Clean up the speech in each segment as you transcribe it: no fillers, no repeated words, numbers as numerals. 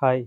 Hi.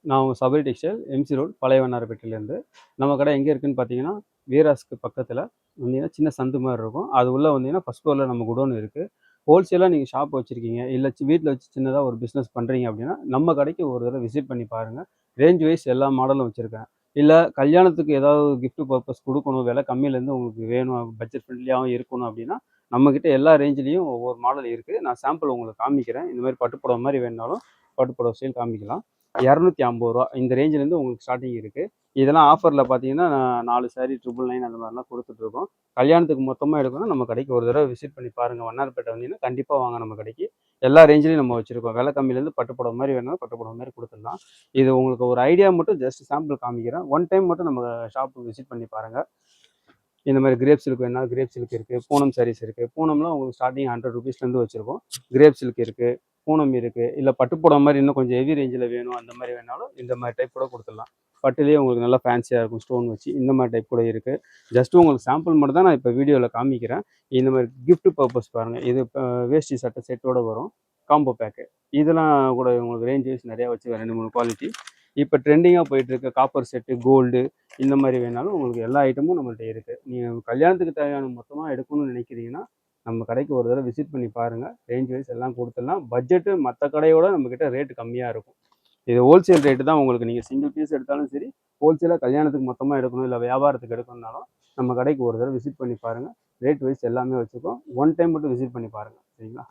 நான் உங்க Sabari textile MC road பழைய வண்ணாரப்பேட்டையிலேருந்து. நம்ம கடை எங்கே இருக்குன்னு பார்த்தீங்கன்னா, வீராஸ்க்கு பக்கத்தில வந்தீங்கன்னா சின்ன சந்து மாரி இருக்கும். அது உள்ள வந்தீங்கன்னா ஃபர்ஸ்ட் ஃப்ளோர்ல நம்ம குடோன் இருக்கு. ஹோல்சேலா நீங்க ஷாப் வச்சிருக்கீங்க, இல்ல வீட்ல வச்சு சின்னதா ஒரு பிசினஸ் பண்றீங்க அப்படின்னா, நம்ம கடைக்கு ஒரு தடவ விசிட் பண்ணி பாருங்க. ரேஞ்ச் வைஸ் எல்லா மாடலும் வச்சிருக்கேன். இல்ல கல்யாணத்துக்கு ஏதாவது கிஃப்ட் பர்ப்பஸ் குடுக்கணும், விலை கம்மியிலேருந்து உங்களுக்கு வேணும், பட்ஜெட் ஃப்ரெண்ட்லியாவும் இருக்கணும் அப்படின்னா, நம்மகிட்ட எல்லா ரேஞ்சிலயும் ஒவ்வொரு மாடல் இருக்கு. நான் சாம்பிள் உங்களுக்கு காமிக்கிறேன். இந்த மாரி பட்டு புடவை மாரி வேணுனாலும், பட்டு புடவை ஸ்டைல் காமிக்கலாம். ரூ. 250 இந்த ரேஞ்சிலேருந்து உங்களுக்கு ஸ்டார்ட்டிங் இருக்கு. இதெல்லாம் ஆஃபர்ல பார்த்தீங்கன்னா, 4 சாரி 999 அந்த மாரிலாம் குடுத்துட்டுருக்கோம். கல்யாணத்துக்கு மொத்தமா எடுக்கணும்னா நம்ம கடைக்கு ஒரு தடவ விசிட் பண்ணி பாருங்க. வண்ணாரப்பேட்டை வந்தீங்கன்னா, கண்டிப்பா வாங்க நம்ம கடைக்கு. எல்லா ரேஞ்சிலயும் நம்ம வச்சிருக்கோம். விலை கம்மியிலேருந்து பட்டு புடவை மாரி வேணும்னா பட்டு புடவை மாரி குடுத்துடலாம். இது உங்களுக்கு ஒரு ஐடியா மட்டும் ஜஸ்ட் சாம்பிள் காமிக்கிறேன். ஒன் டைம் மட்டும் நம்ம ஷாப்புக்கு விசிட் பண்ணி பாருங்க. இந்த மாரி கிரேப் சில்க் வேணுனா கிரேப் சில்க் இருக்கு. பூனம் சாரீஸ் இருக்கு. பூனம்லாம் உங்களுக்கு ஸ்டார்ட்டிங் ₹100 வச்சிருக்கோம். கிரேப் சில்க் இருக்கு. பூனம் இருக்கு. இல்ல பட்டு புடவை மாரி இன்னும் கொஞ்சம் ஹெவி ரேஞ்சில வேணும் அந்த மாரி வேணாலும் இந்த மாரி டைப் கூட குடுத்துடலாம். பட்டுலயே உங்களுக்கு நல்லா ஃபேன்சியா இருக்கும் ஸ்டோன் வச்சு. இந்த மாரி டைப் கூட இருக்கு. ஜஸ்ட் உங்களுக்கு சாம்பிள் மட்டும் தான் நான் இப்ப வீடியோல காமிக்கிறேன். இந்த மாரி கிஃப்ட் பர்ப்பஸ் பாருங்க. இது வேஷ்டி சட்டை செட்டோட வரும். Combo pack. இதெல்லாம் கூட உங்களுக்கு ரேஞ்ச் வைஸ் நெறைய வச்சிருக்கேன் 2, 3 குவாலிட்டி. இப்ப ட்ரெண்டிங்கா போயிட்டு இருக்க காப்பர் செட்டு, கோல்டு இந்த மாரி வேணாலும் உங்களுக்கு எல்லா ஐட்டமும் நம்மள்ட்ட இருக்கு. நீங்க கல்யாணத்துக்கு தேவையான மொத்தமா எடுக்கணும்னு நினைக்கிறீங்கன்னா, நம்ம கடைக்கு ஒரு தடவ விசிட் பண்ணி பாருங்க. ரேஞ்ச் வைஸ் எல்லாம் குடுத்துடலாம். பட்ஜெட் மத்த கடையோட நம்மகிட்ட ரேட் கம்மியா இருக்கும். இது ஹோல்சேல் ரேட் தான் உங்களுக்கு. நீங்க சிங்கிள் பீஸ் எடுத்தாலும் சரி, ஹோல்சேலா கல்யாணத்துக்கு மொத்தமா எடுக்கணும், இல்ல வியாபாரத்துக்கு எடுக்கணும்னாலும், நம்ம கடைக்கு ஒரு தடவ விசிட் பண்ணி பாருங்க. ரேட் வைஸ் எல்லாமே வச்சிருக்கோம். ஒன் டைம் மட்டும் விசிட் பண்ணி பாருங்க. சரிங்களா?